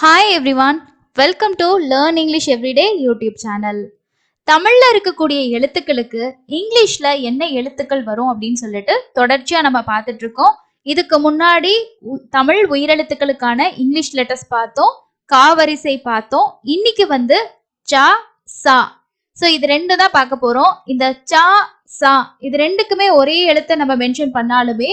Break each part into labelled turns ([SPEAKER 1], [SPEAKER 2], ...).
[SPEAKER 1] Hi everyone, welcome to learn English everyday YouTube channel. தமிழ்ல இருக்கக்கூடிய எழுத்துக்களுக்கு இங்கிலீஷ்ல என்ன எழுத்துக்கள் வரும் அப்படின்னு சொல்லிட்டு தொடர்ச்சியா நம்ம பார்த்துட்டு இருக்கோம். இதுக்கு முன்னாடி தமிழ் உயிரெழுத்துக்களுக்கான இங்கிலீஷ் லெட்டர்ஸ் பார்த்தோம், காவரிசை பார்த்தோம். இன்னைக்கு வந்து சா சா. ஸோ இது ரெண்டு தான் பார்க்க போறோம். இந்த சா சா இது ரெண்டுக்குமே ஒரே எழுத்தை நம்ம மென்ஷன் பண்ணாலுமே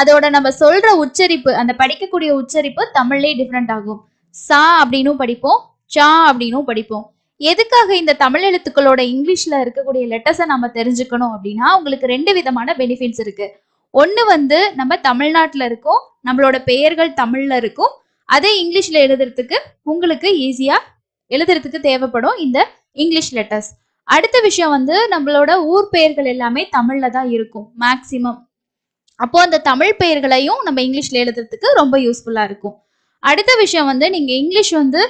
[SPEAKER 1] அதோட நம்ம சொல்ற உச்சரிப்பு, அந்த படிக்கக்கூடிய உச்சரிப்பு தமிழ்லேயே டிஃப்ரெண்ட் ஆகும். சா அப்படின்னும் படிப்போம், சா அப்படின்னும் படிப்போம். எதுக்காக இந்த தமிழ் எழுத்துக்களோட இங்கிலீஷ்ல இருக்கக்கூடிய லெட்டர்ஸை நம்ம தெரிஞ்சுக்கணும் அப்படின்னா, உங்களுக்கு ரெண்டு விதமான பெனிஃபிட்ஸ் இருக்கு. ஒன்று வந்து நம்ம தமிழ்நாட்டில் இருக்கோம், நம்மளோட பெயர்கள் தமிழ்ல இருக்கும், அதே இங்கிலீஷ்ல எழுதுறதுக்கு உங்களுக்கு ஈஸியா எழுதுறதுக்கு தேவைப்படும் இந்த இங்கிலீஷ் லெட்டர்ஸ். அடுத்த விஷயம் வந்து நம்மளோட ஊர் பெயர்கள் எல்லாமே தமிழ்ல தான் இருக்கும் மேக்சிமம். அப்போ அந்த தமிழ் பெயர்களையும் நம்ம இங்கிலீஷ்ல எழுதுறதுக்கு ரொம்ப யூஸ்ஃபுல்லா இருக்கும். அடுத்த விஷயம் வந்து நீங்க இங்கிலீஷ் வந்து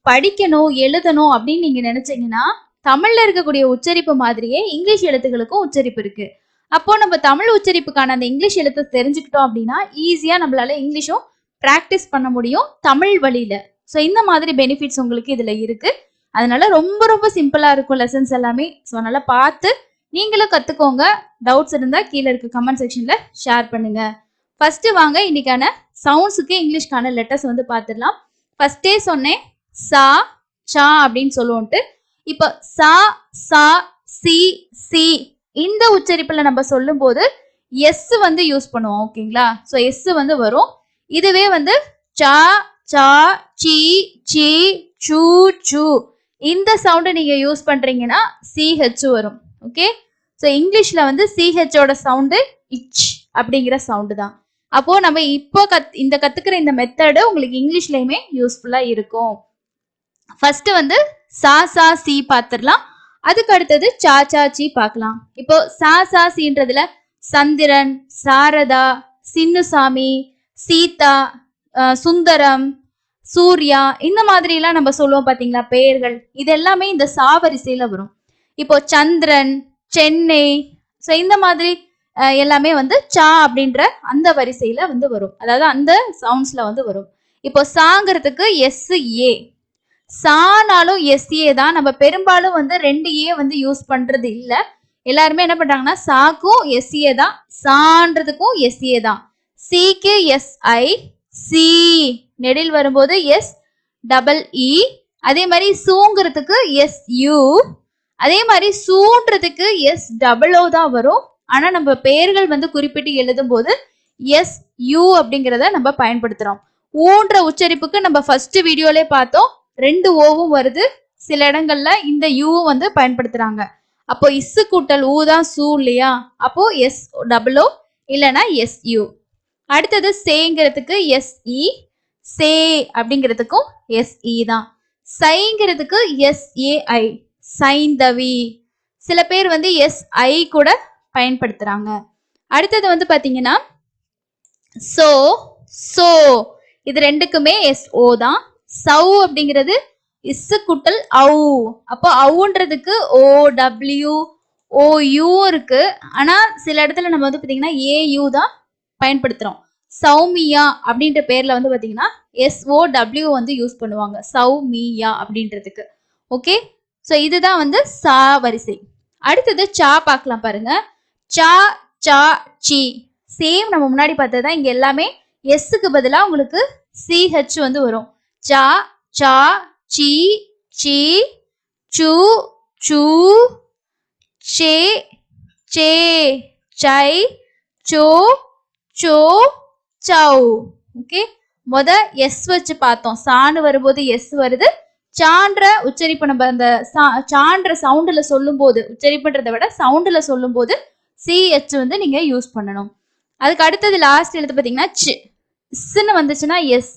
[SPEAKER 1] படிக்கணும் எழுதணும் அப்படின்னு நீங்க நினைச்சீங்கன்னா, தமிழ்ல இருக்கக்கூடிய உச்சரிப்பு மாதிரியே இங்கிலீஷ் எழுத்துக்களுக்கும் உச்சரிப்பு இருக்கு. அப்போ நம்ம தமிழ் உச்சரிப்புக்கான அந்த இங்கிலீஷ் எழுத்தை தெரிஞ்சுக்கிட்டோம் அப்படின்னா ஈஸியா நம்மளால இங்கிலீஷும் பிராக்டிஸ் பண்ண முடியும் தமிழ் வழியில. ஸோ இந்த மாதிரி பெனிஃபிட்ஸ் உங்களுக்கு இதுல இருக்கு. அதனால ரொம்ப ரொம்ப சிம்பிளா இருக்கும் லெசன்ஸ் எல்லாமே. ஸோ அதனால பார்த்து நீங்களும் கத்துக்கோங்க. டவுட்ஸ் இருந்தா கீழே இருக்க கமெண்ட் செக்ஷன்ல ஷேர் பண்ணுங்க. ஃபர்ஸ்ட் வாங்க இன்னைக்கான சவுண்ட்ஸுக்கு இங்கிலீஷ்கான லெட்டர்ஸ் வந்து பார்த்துடலாம். ஃபர்ஸ்டே சொன்னேன் சா சா அப்படின்னு சொல்லுவோன்ட்டு. இப்போ சா சா சி சி இந்த உச்சரிப்புல நம்ம சொல்லும் போது எஸ் வந்து யூஸ் பண்ணுவோம். ஓகேங்களா? ஸோ எஸ் வந்து வரும். இதுவே வந்து சா சா சி சி சூ சூ இந்த சவுண்டை நீங்க யூஸ் பண்றீங்கன்னா சிஹெச் வரும். ஓகே? ஸோ இங்கிலீஷ்ல வந்து சிஹெச்சோட சவுண்டு இச் அப்படிங்கிற சவுண்டு தான். அப்போ நம்ம இப்போ இந்த கத்துக்கிற இந்த மெத்தடு உங்களுக்கு இங்கிலீஷ்லயுமே யூஸ்ஃபுல்லா இருக்கும். ஃபர்ஸ்ட் வந்து சா சா சி பார்த்துடலாம். அதுக்கு அடுத்தது சா சா சி பார்க்கலாம். இப்போ சா சா சின்றதுல சந்திரன், சாரதா, சின்னுசாமி, சீதா, சுந்தரம், சூர்யா இந்த மாதிரி எல்லாம் நம்ம சொல்லுவோம் பாத்தீங்களா பெயர்கள். இது எல்லாமே இந்த சா வரிசையில வரும். இப்போ சந்திரன், சென்னை, ஸோ இந்த மாதிரி எல்லாமே வந்து சா அப்படின்ற அந்த வரிசையில வந்து வரும். அதாவது அந்த சவுண்ட்ஸ்ல வந்து வரும். இப்போ சாங்கிறதுக்கு எஸ் ஏ, சானாலும் எஸ் ஏ தான். நம்ம பெரும்பாலும் வந்து ரெண்டு ஏ வந்து யூஸ் பண்றது இல்ல. எல்லாருமே என்ன பண்றாங்கன்னா சாக்கும் எஸ் ஏ தான், சான்றதுக்கும் எஸ் ஏ தான். சிக்கு எஸ் ஐ, சி நெடில் வரும்போது எஸ் டபுள் இ. அதே மாதிரி சூங்கிறதுக்கு எஸ் யூ, அதே மாதிரி சூன்றதுக்கு எஸ் டபுள் ஓ தான் வரும். ஆனா நம்ம பெயர்கள் வந்து குறிப்பிட்டு எழுதும் போது எஸ் யூ அப்படிங்கிறத நம்ம பயன்படுத்துறோம். ஊன்ற உச்சரிப்புக்கு நம்ம ஃபர்ஸ்ட் வீடியோலே பார்த்தோம், ரெண்டு ஓவும் வருது. சில இடங்கள்ல இந்த யூ வந்து பயன்படுத்துறாங்க. அப்போ இஸ் கூட்டல் ஊ தான் சூ இல்லையா? அப்போ எஸ் டபுள் ஓ இல்லைன்னா எஸ் யூ. அடுத்தது சேங்கிறதுக்கு எஸ் இ, சே அப்படிங்கிறதுக்கும் எஸ் இ தான். சைங்கிறதுக்கு எஸ் ஏ ஐ, சைந்தவி. சில பேர் வந்து எஸ் ஐ கூட பயன்படுத்துறாங்க. அடுத்தது வந்து பாத்தீங்கன்னா சோ சோ இது ரெண்டுக்குமே எஸ் ஓ தான். சௌ அப்படிங்கிறது இஸ் குட்டல் ஔ. அப்போ ஔன்றதுக்கு ஓ டபிள்யூ ஓ யூ இருக்கு. ஆனா சில இடத்துல நம்ம வந்து பாத்தீங்கன்னா ஏ யூ தான் பயன்படுத்துறோம். சௌமியா அப்படின்ற பேர்ல வந்து பாத்தீங்கன்னா எஸ் ஓ டபிள்யூ வந்து யூஸ் பண்ணுவாங்க சௌமியா அப்படின்றதுக்கு. ஓகே? ஸோ இதுதான் வந்து சா வரிசை. அடுத்தது சா பார்க்கலாம் பாருங்க. சா சா சி சேம் நம்ம முன்னாடி பார்த்ததுதான். இங்க எல்லாமே எஸ்ஸுக்கு பதிலா உங்களுக்கு சிஹெச் வந்து வரும். சா சா சி சி சு சு சே சே சை சோ சோ சௌ. ஓகே? முத எஸ் வச்சு பார்த்தோம். சான்னு வரும்போது எஸ் வருது. சான்ற உச்சரிப்பு நம்ம அந்த சான்ற சவுண்டுல சொல்லும் போது, உச்சரிப்புன்றதை விட சவுண்டுல சொல்லும் போது சிஹெச் வந்து நீங்க யூஸ் பண்ணணும். அதுக்கு அடுத்தது லாஸ்ட் எழுத்து பார்த்தீங்கன்னா சி. இஸ்ன்னு வந்துச்சுன்னா எஸ்,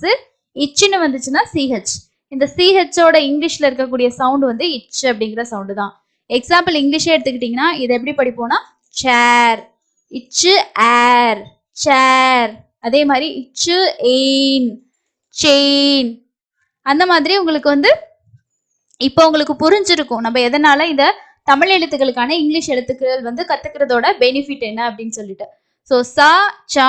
[SPEAKER 1] இச்சுன்னு வந்துச்சுன்னா சிஹெச். இந்த சிஹெச்சோட இங்கிலீஷ்ல இருக்கக்கூடிய சவுண்ட் வந்து இச் அப்படிங்கிற சவுண்டு தான். எக்ஸாம்பிள் இங்கிலீஷே எடுத்துக்கிட்டீங்கன்னா இதை எப்படி படிப்போம்னா சேர், இச்சு ஏர், சேர். அதே மாதிரி இச்சு எயின், செயின். அந்த மாதிரி உங்களுக்கு வந்து இப்போ உங்களுக்கு புரிஞ்சிருக்கும் நம்ம எதனால இந்த தமிழ் எழுத்துக்களுக்கான இங்கிலீஷ் எழுத்துக்கள் வந்து கத்துக்கிறதோட பெனிஃபிட் என்ன அப்படின்னு சொல்லிட்டு. ஸோ சா சா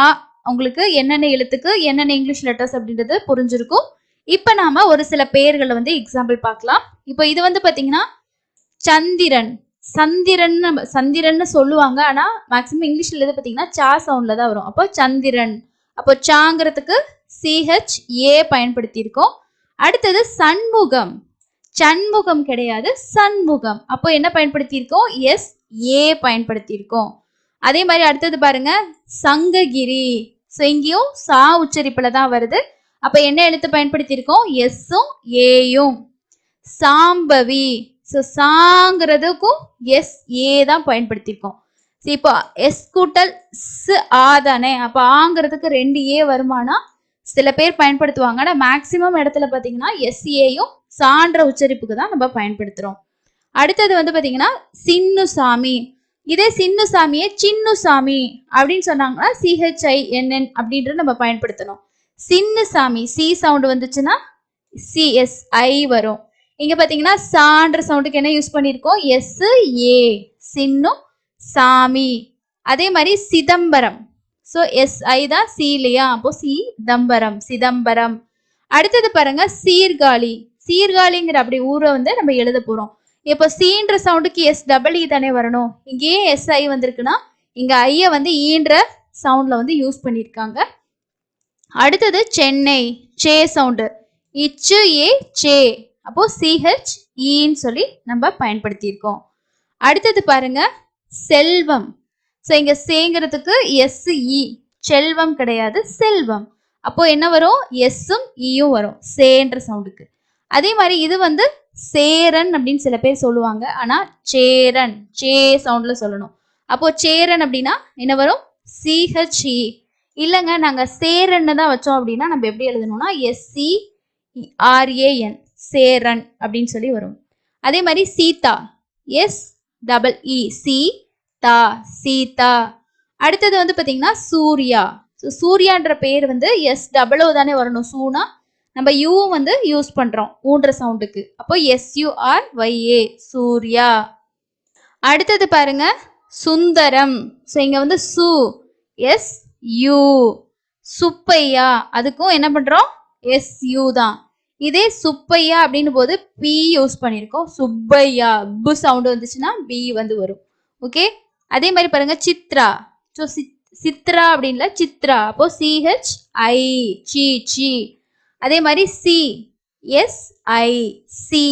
[SPEAKER 1] உங்களுக்கு என்னென்ன எழுத்துக்கு என்னென்ன இங்கிலீஷ் லெட்டர்ஸ் அப்படின்றது புரிஞ்சிருக்கும். இப்ப நாம ஒரு சில பெயர்களை வந்து எக்ஸாம்பிள் பார்க்கலாம். இப்போ இது வந்து பாத்தீங்கன்னா சந்திரன், சந்திரன்னு சொல்லுவாங்க. ஆனா மேக்சிமம் இங்கிலீஷ்ல எது பாத்தீங்கன்னா சா சவுண்ட்ல தான் வரும். அப்போ சந்திரன். அப்போ சாங்கிறதுக்கு CHA பயன்படுத்தி இருக்கோம். அடுத்தது சண்முகம், சண்முகம் கிடையாது சண்முகம். அப்போ என்ன பயன்படுத்தி இருக்கோம்? SA பயன்படுத்தி இருக்கோம். அதே மாதிரி அடுத்தது பாருங்க சங்ககிரி. ஸோ இங்கேயும் சா உச்சரிப்புல தான் வருது. அப்ப என்ன எழுத்து பயன்படுத்தி இருக்கோம்? எஸ்ஸும் ஏயும். சாம்பவி. ஸோ சாங்கிறதுக்கும் SA தான் பயன்படுத்தியிருக்கோம். இப்போ எஸ் கூட்டல் தானே, அப்ப ஆங்கிறதுக்கு 2 A வருமானா சில பேர் பயன்படுத்துவாங்க. ஆனா மேக்சிமம் இடத்துல பாத்தீங்கன்னா SAயும் சான்ற உச்சரிப்புக்கு தான் நம்ம பயன்படுத்துறோம். அடுத்தது வந்து பாத்தீங்கன்னா சின்னுசாமி. இதே சின்னுசாமியை சின்னுசாமி அப்படின்னு சொன்னாங்கன்னா CHINN அப்படின்றது நம்ம பயன்படுத்தணும். சின்னுசாமி சி சவுண்ட் வந்துச்சுன்னா CSI வரும். இங்க பாத்தீங்கன்னா சான்ற சவுண்டுக்கு என்ன யூஸ் பண்ணிருக்கோம்? SA, சின்னு சாமி. அதே மாதிரி சிதம்பரம். ஸோ SI தான் சி இல்லையா? அப்போ சிதம்பரம், சிதம்பரம். அடுத்தது பாருங்க சீர்காழி. சீர்காழிங்கிற அப்படி ஊரை வந்து நம்ம எழுத போறோம். இப்போ சீன்ற சவுண்டுக்கு SEE தானே வரணும். இங்கேயே SI வந்திருக்குன்னா இங்க ஐய வந்து ஈன்ற சவுண்ட்ல வந்து யூஸ் பண்ணிருக்காங்க. அடுத்தது சென்னை, சே சவுண்டு. இச்சு ஏ சே. அப்போ CHEன்னு சொல்லி நம்ம பயன்படுத்தி இருக்கோம். அடுத்தது பாருங்க செல்வம். ஸோ இங்க சேங்கிறதுக்கு SE, செல்வம் கிடையாது செல்வம். அப்போ என்ன வரும்? எஸ்ஸும் ஈயும் வரும் சேன்ற சவுண்டுக்கு. அதே மாதிரி இது வந்து சேரன் அப்படின்னு சில பேர் சொல்லுவாங்க. ஆனா சேரன், சே சவுண்ட்ல சொல்லணும். அப்போ சேரன் அப்படின்னா என்ன வரும்? CHE. இல்லைங்க நாங்க சேரன்னு தான் வச்சோம் அப்படின்னா நம்ம எப்படி எழுதணும்னா SERAN, சேரன் அப்படின்னு சொல்லி வரும். அதே மாதிரி சீதா, SEE, சீதா, சீதா. அடுத்தது வந்து பாத்தீங்கன்னா சூர்யா. சூர்யான்ற பேர் வந்து SOO தானே வரணும். சூனா நம்ம யூவும் வந்து யூஸ் பண்றோம் ஊன்ற சவுண்டுக்கு. அப்போ SURYA, சூர்யா. அடுத்தது பாருங்க சுந்தரம். ஸோ இங்க வந்து SU. சுப்பையா, அதுக்கும் என்ன பண்றோம்? SU தான். இதே சுப்பையா அப்படின்னு போது P யூஸ் பண்ணிருக்கோம். சுப்பையா, பு சவுண்ட் வந்துச்சுன்னா B வந்து வரும். ஓகே. அதே மாதிரி பாருங்க சித்ரா. ஸோ சித்ரா அப்படின்ல சித்ரா. அப்போ CHI, சி. அதே மாதிரி SI, சி.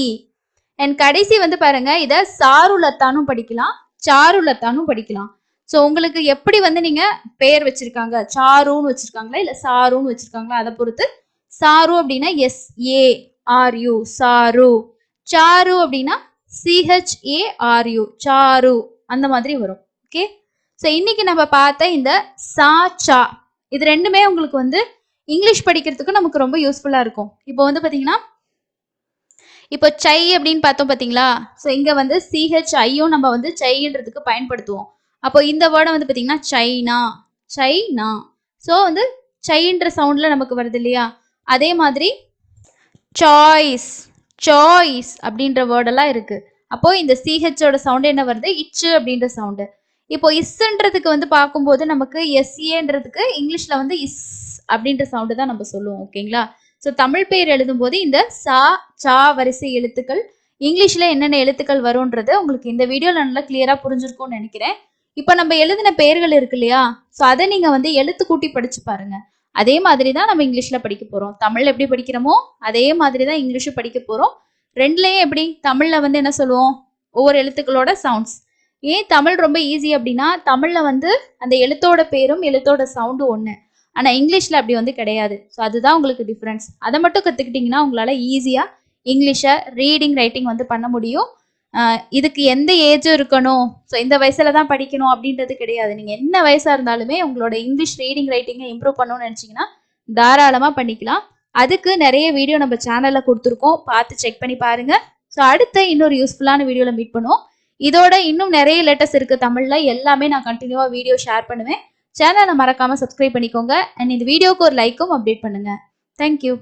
[SPEAKER 1] அண்ட் கடைசி வந்து பாருங்க இத சாருலத்தானும் படிக்கலாம், சாருலத்தானும் படிக்கலாம். ஸோ உங்களுக்கு எப்படி வந்து நீங்க பெயர் வச்சிருக்காங்க, சாருன்னு வச்சிருக்காங்களா இல்ல சாருன்னு வச்சிருக்காங்களா அதை பொறுத்து. சாரு அப்படின்னா SARU, சாரு. சாரு அப்படின்னா CHARU, சாரு. அந்த மாதிரி வரும். ஓகே. ஸோ இன்னைக்கு நம்ம பார்த்த இந்த சா சா இது ரெண்டுமே உங்களுக்கு வந்து இங்கிலீஷ் படிக்கிறதுக்கு நமக்கு ரொம்ப யூஸ்ஃபுல்லா இருக்கும். இப்போ வந்து பாத்தீங்கன்னா இப்போ சை அப்படின்னு பார்த்தோம் பாத்தீங்களா? ஸோ இங்க வந்து CHIயும் நம்ம வந்து சைன்றதுக்கு பயன்படுத்துவோம். அப்போ இந்த வேர்டை வந்து பாத்தீங்கன்னா சைனா, சைனா. ஸோ வந்து சைன்ற சவுண்ட்ல நமக்கு வருது இல்லையா? அதே மாதிரி சாய்ஸ், சாய்ஸ் அப்படின்ற வேர்டெல்லாம் இருக்கு. அப்போ இந்த CHோட சவுண்ட் என்ன வருது? இச்சு அப்படின்ற சவுண்டு. இப்போ இஸ்ன்றதுக்கு வந்து பார்க்கும்போது நமக்கு SAன்றதுக்கு இங்கிலீஷ்ல வந்து இஸ் அப்படின்ற சவுண்டு தான் நம்ம சொல்லுவோம். ஓகேங்களா? ஸோ தமிழ் பெயர் எழுதும் போது இந்த சா சா வரிசை எழுத்துக்கள் இங்கிலீஷ்ல என்னென்ன எழுத்துக்கள் வரும்ன்றது உங்களுக்கு இந்த வீடியோல நல்லா கிளியரா புரிஞ்சிருக்கும்னு நினைக்கிறேன். இப்போ நம்ம எழுதின பெயர்கள் இருக்கு இல்லையா? ஸோ அதை நீங்க வந்து எழுத்து கூட்டி படிச்சு பாருங்க. அதே மாதிரி தான் நம்ம இங்கிலீஷ்ல படிக்க போறோம். தமிழ் எப்படி படிக்கிறோமோ அதே மாதிரி தான் இங்கிலீஷும் படிக்க போறோம். ரெண்டுலயும் எப்படி? தமிழ்ல வந்து என்ன சொல்லுவோம்? ஒவ்வொரு எழுத்துக்களோட சவுண்ட்ஸ். ஏன் தமிழ் ரொம்ப ஈஸி அப்படின்னா தமிழ்ல வந்து அந்த எழுத்தோட பேரும் எழுத்தோட சவுண்டும் ஒண்ணு. ஆனா இங்கிலீஷ்ல அப்படி வந்து கிடையாது. ஸோ அதுதான் உங்களுக்கு டிஃப்ரென்ஸ். அதை மட்டும் கத்துக்கிட்டீங்கன்னா உங்களால ஈஸியா இங்கிலீஷை ரீடிங் ரைட்டிங் வந்து பண்ண முடியும். இதுக்கு எந்த ஏஜும் இருக்கணும், ஸோ இந்த வயசுல தான் படிக்கணும் அப்படின்றது கிடையாது. நீங்க என்ன வயசா இருந்தாலுமே உங்களோட இங்கிலீஷ் ரீடிங் ரைட்டிங்கை இம்ப்ரூவ் பண்ணணும்னு நினைச்சீங்கன்னா தாராளமா பண்ணிக்கலாம். அதுக்கு நிறைய வீடியோ நம்ம சேனல்ல கொடுத்துருக்கோம், பார்த்து செக் பண்ணி பாருங்க. ஸோ அடுத்த இன்னொரு யூஸ்ஃபுல்லான வீடியோல மீட் பண்ணுவோம். இதோட இன்னும் நிறைய லேட்டஸ்ட் இருக்கு தமிழ்ல, எல்லாமே நான் கண்டினியூவா வீடியோ ஷேர் பண்ணுவேன். சேனலை மறக்காம சப்ஸ்கிரைப் பண்ணிக்கோங்க. அண்ட் இந்த வீடியோக்கு ஒரு லைக்கும் அப்டேட் பண்ணுங்க. தேங்க்யூ.